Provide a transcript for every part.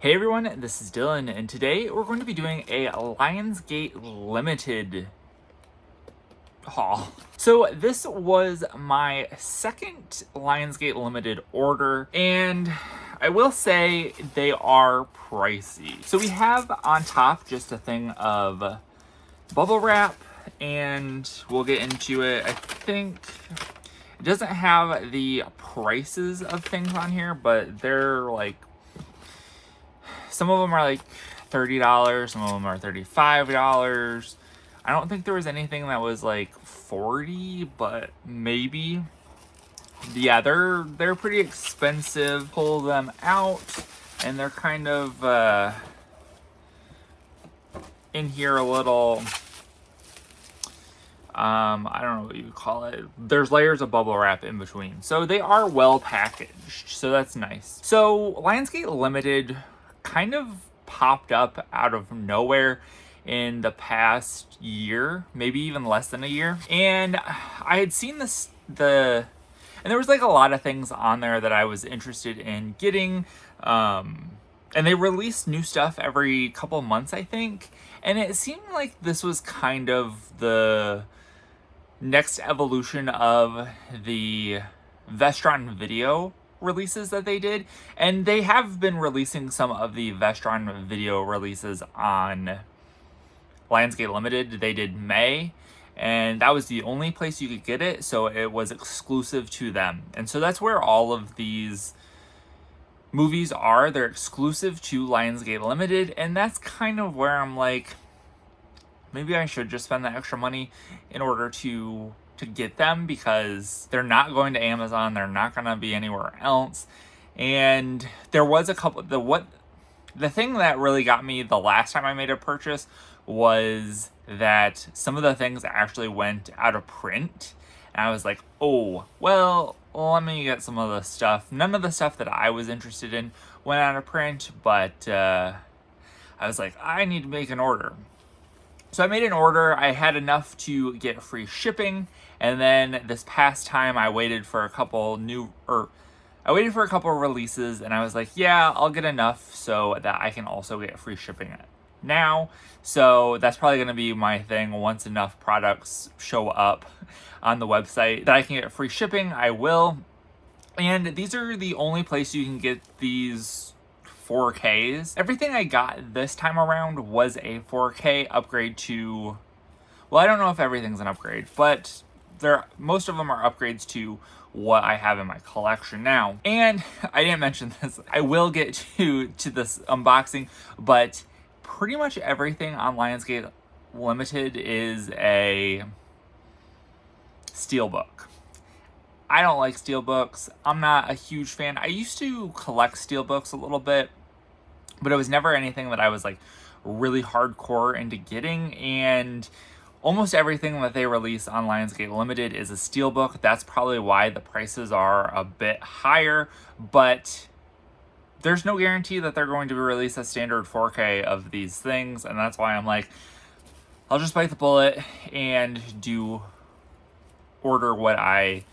Hey everyone, this is Dylan, and today we're going to be doing a Lionsgate Limited haul. So this was my second Lionsgate Limited order, and I will say they are pricey. So we have on top just a thing of bubble wrap, and we'll get into it. I think it doesn't have the prices of things on here, but they're like, some of them are like $30, some of them are $35. I don't think there was anything that was like $40, but maybe. Yeah, they're pretty expensive. Pull them out, and they're kind of in here a little. I don't know what you would call it. There's layers of bubble wrap in between. So they are well packaged, so that's nice. So Lionsgate Limited kind of popped up out of nowhere in the past year, maybe even less than a year. And I had seen and there was like a lot of things on there that I was interested in getting. And they release new stuff every couple months, I think. And it seemed like this was kind of the next evolution of the Vestron video releases that they did, and they have been releasing some of the Vestron video releases on Lionsgate Limited. They did May, and that was the only place you could get it, so it was exclusive to them. And so that's where all of these movies are. They're exclusive to Lionsgate Limited, and that's kind of where I'm like, maybe I should just spend the extra money in order to get them, because they're not going to Amazon, they're not going to be anywhere else. And there was a couple, the thing that really got me the last time I made a purchase was that some of the things actually went out of print, and I was like, oh well, let me get some of the stuff. None of the stuff that I was interested in went out of print, but I was like, I need to make an order. So I made an order. I had enough to get free shipping, and then this past time I waited for a couple releases, and I was like, yeah, I'll get enough so that I can also get free shipping now. So that's probably going to be my thing. Once enough products show up on the website that I can get free shipping, I will. And these are the only place you can get these 4Ks. Everything I got this time around was a 4K upgrade to, well, I don't know if everything's an upgrade, but most of them are upgrades to what I have in my collection now. And I didn't mention this, I will get to this unboxing, but pretty much everything on Lionsgate Limited is a Steelbook. I don't like Steelbooks. I'm not a huge fan. I used to collect Steelbooks a little bit, but it was never anything that I was like really hardcore into getting. And almost everything that they release on Lionsgate Limited is a Steelbook. That's probably why the prices are a bit higher, but there's no guarantee that they're going to release a standard 4K of these things. And that's why I'm like, I'll just bite the bullet and order what I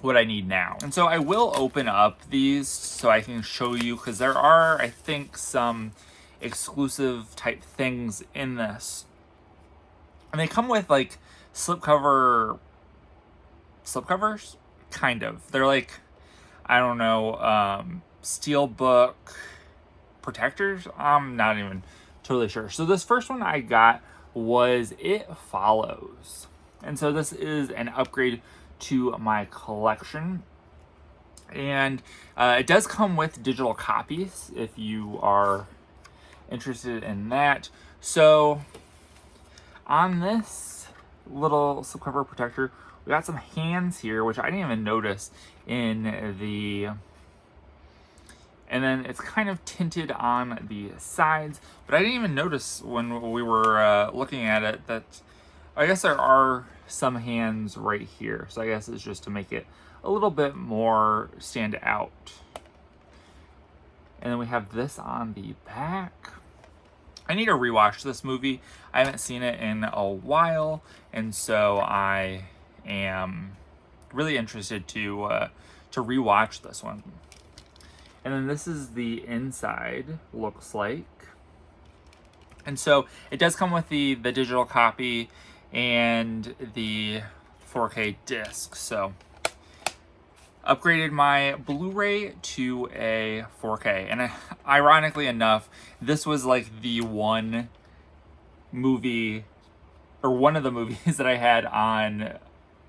need now. And so I will open up these so I can show you, because there are, I think, some exclusive type things in this. And they come with like slipcovers, kind of. They're like, I don't know, Steelbook protectors. I'm not even totally sure. So this first one I got was It Follows. And so this is an upgrade to my collection. And it does come with digital copies if you are interested in that. So on this little slipcover protector, we got some hands here, which I didn't even notice in and then it's kind of tinted on the sides, but I didn't even notice when we were looking at it that I guess there are some hands right here. So I guess it's just to make it a little bit more stand out. And then we have this on the back. I need to rewatch this movie. I haven't seen it in a while, and so I am really interested to rewatch this one. And then this is the inside, looks like. And so it does come with the digital copy and the 4K disc. So upgraded my Blu-ray to a 4K. And ironically enough, this was like the one movie, or one of the movies that I had on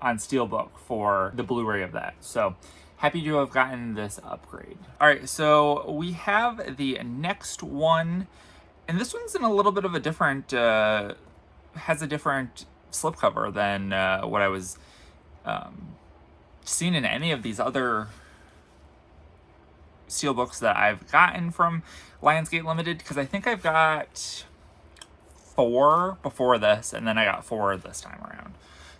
Steelbook for the Blu-ray of that. So happy to have gotten this upgrade. All right, so we have the next one, and this one's in a little bit of a different, has a different slipcover than what I was seen in any of these other Steelbooks that I've gotten from Lionsgate Limited, because I think I've got 4 before this, and then I got 4 this time around.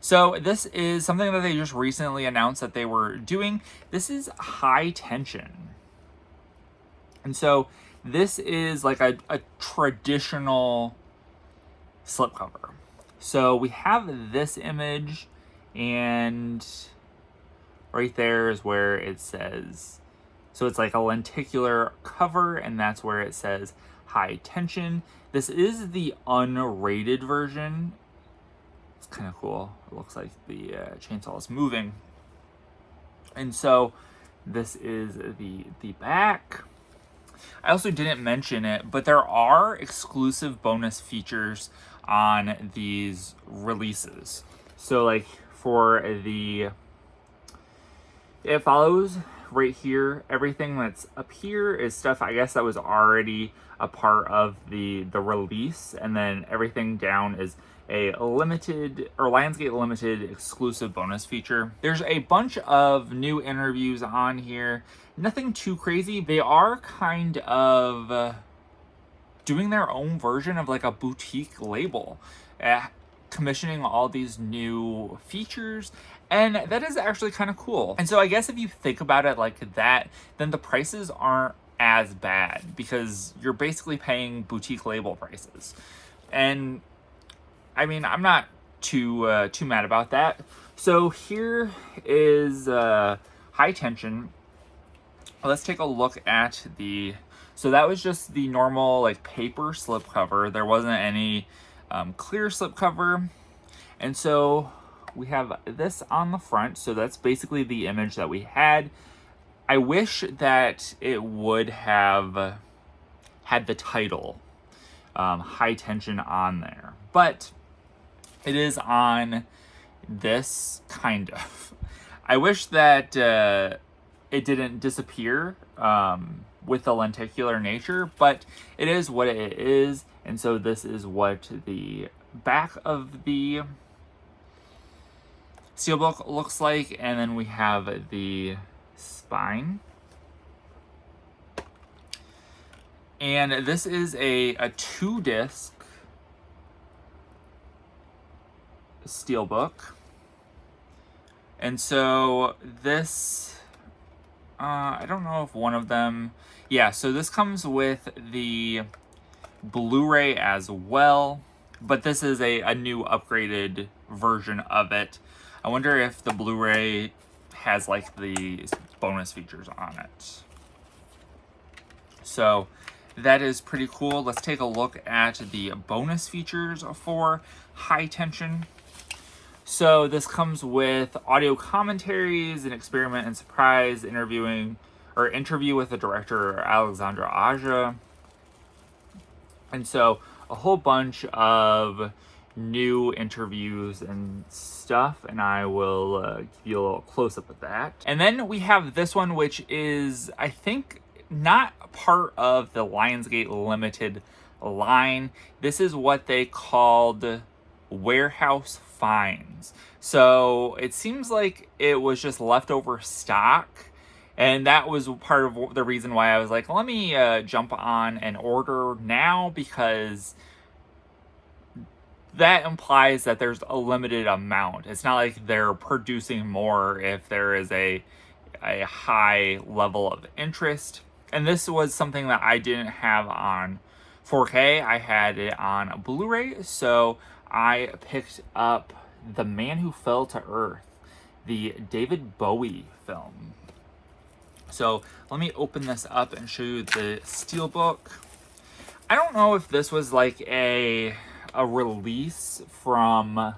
So this is something that they just recently announced that they were doing. This is High Tension. And so this is like a traditional slipcover. So we have this image, and right there is where it says, so it's like a lenticular cover, and that's where it says High Tension. This is the unrated version. It's kind of cool. It looks like the chainsaw is moving. And so this is the back. I also didn't mention it, but there are exclusive bonus features on these releases. So like for the It Follows right here, everything that's up here is stuff I guess that was already a part of the release, and then everything down is a limited or Lionsgate Limited exclusive bonus feature. There's a bunch of new interviews on here. Nothing too crazy. They are kind of doing their own version of like a boutique label, commissioning all these new features, and that is actually kind of cool. And so I guess if you think about it like that, then the prices aren't as bad, because you're basically paying boutique label prices. And I mean, I'm not too mad about that. So here is High Tension. Let's take a look at the, so that was just the normal like paper slipcover. There wasn't any clear slipcover. And so we have this on the front. So that's basically the image that we had. I wish that it would have had the title High Tension on there, but it is on this kind of. I wish that it didn't disappear with the lenticular nature, but it is what it is. And so this is what the back of the Steelbook looks like. And then we have the spine. And this is a 2-disc Steelbook. And so this, I don't know if one of them, yeah, so this comes with the Blu-ray as well, but this is a new upgraded version of it. I wonder if the Blu-ray has like the bonus features on it. So that is pretty cool. Let's take a look at the bonus features for High Tension. So this comes with audio commentaries, an experiment and surprise interview with the director Alexandra Aja. And so a whole bunch of new interviews and stuff, and I will give you a little close-up of that. And then we have this one, which is, I think, not part of the Lionsgate Limited line. This is what they called warehouse finds. So it seems like it was just leftover stock, and that was part of the reason why I was like, let me jump on and order now, because that implies that there's a limited amount. It's not like they're producing more if there is a high level of interest. And this was something that I didn't have on 4K. I had it on Blu-ray, so I picked up The Man Who Fell to Earth, the David Bowie film. So let me open this up and show you the Steelbook. I don't know if this was like a release from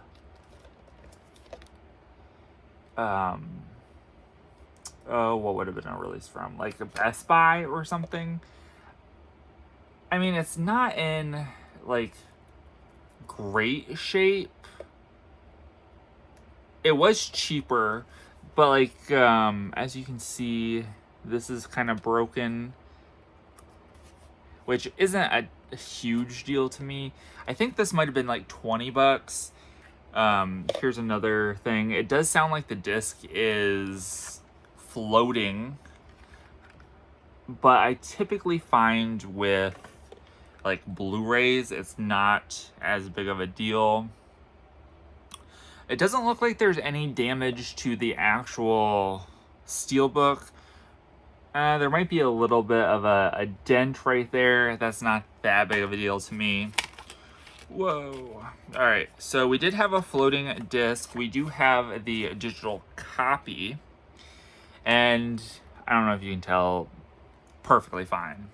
what would have been a release from? Like a Best Buy or something? I mean, it's not in like great shape. It was cheaper, but like as you can see, this is kind of broken, which isn't a huge deal to me. I think this might have been like $20. Here's another thing. It does sound like the disc is floating, but I typically find with like Blu-rays, it's not as big of a deal. It doesn't look like there's any damage to the actual Steelbook. There might be a little bit of a dent right there. That's not that big of a deal to me. Whoa. All right, so we did have a floating disc. We do have the digital copy. And I don't know if you can tell, perfectly fine.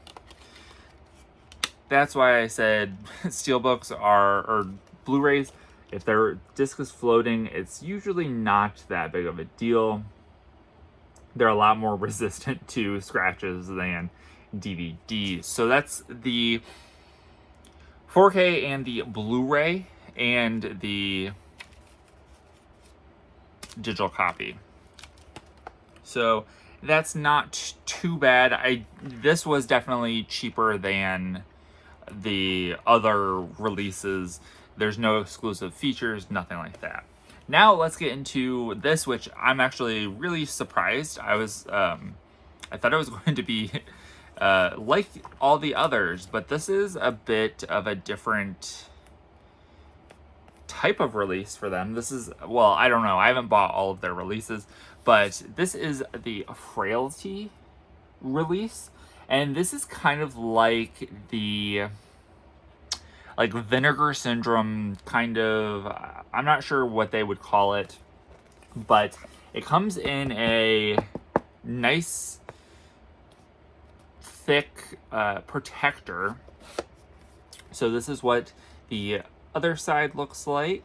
That's why I said Steelbooks or Blu-rays, if their disc is floating, it's usually not that big of a deal. They're a lot more resistant to scratches than DVDs. So that's the 4K and the Blu-ray and the digital copy. So that's not too bad. This was definitely cheaper than the other releases. There's no exclusive features, nothing like that. Now let's get into this, which I'm actually really surprised. I thought it was going to be like all the others, but this is a bit of a different type of release for them. This is, well, I don't know. I haven't bought all of their releases, but this is the Frailty release. And this is kind of like the Vinegar Syndrome kind of, I'm not sure what they would call it, but it comes in a nice thick protector. So this is what the other side looks like.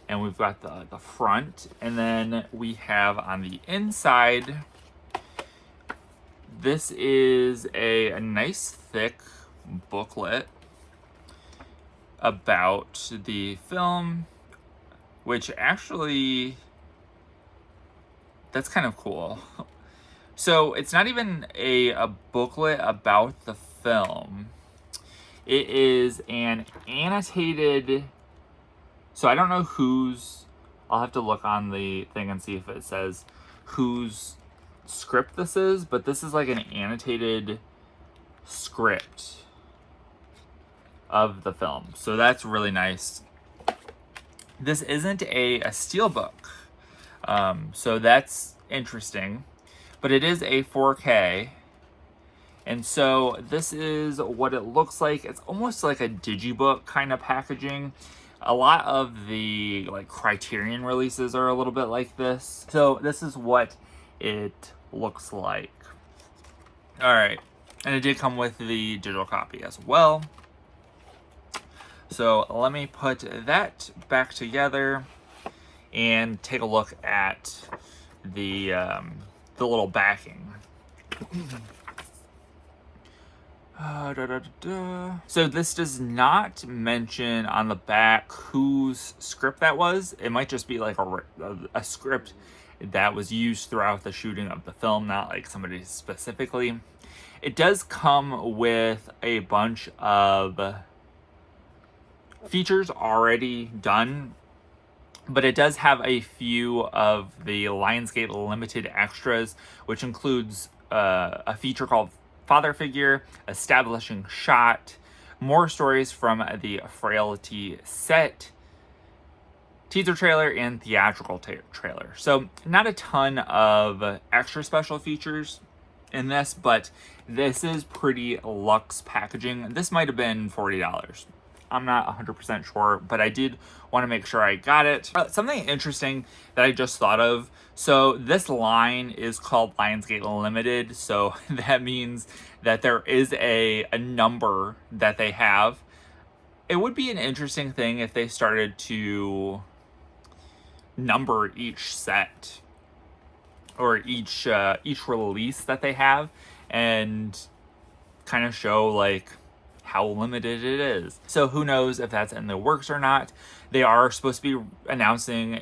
And we've got the front, and then we have on the inside, this is a nice thick booklet about the film, which actually, that's kind of cool. So it's not even a booklet about the film. It is an annotated, so I don't know whose, I'll have to look on the thing and see if it says whose script this is, but this is like an annotated script of the film. So that's really nice. This isn't a Steelbook, so that's interesting, but it is a 4K. And so this is what it looks like. It's almost like a digibook kind of packaging. A lot of the Criterion releases are a little bit like this. So this is what it looks like. All right, and it did come with the digital copy as well. So let me put that back together and take a look at the little backing. So this does not mention on the back whose script that was. It might just be like a script that was used throughout the shooting of the film, not like somebody specifically. It does come with a bunch of features already done, but it does have a few of the Lionsgate limited extras, which includes a feature called Father Figure, Establishing Shot, more stories from the Frailty set, teaser trailer, and theatrical trailer. So not a ton of extra special features in this, but this is pretty luxe packaging. This might have been $40, I'm not 100% sure, but I did want to make sure I got it. Something interesting that I just thought of. So this line is called Lionsgate Limited. So that means that there is a number that they have. It would be an interesting thing if they started to number each set or each release that they have and kind of show like how limited it is. So who knows if that's in the works or not. They are supposed to be announcing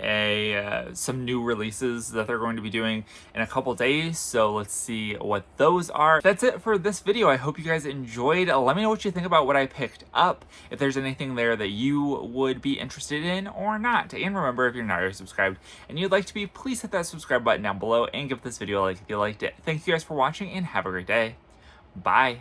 some new releases that they're going to be doing in a couple days, so let's see what those are. That's it for this video. I hope you guys enjoyed. Let me know what you think about what I picked up, if there's anything there that you would be interested in or not. And remember, if you're not already subscribed and you'd like to be, please hit that subscribe button down below and give this video a like if you liked it. Thank you guys for watching and have a great day. Bye.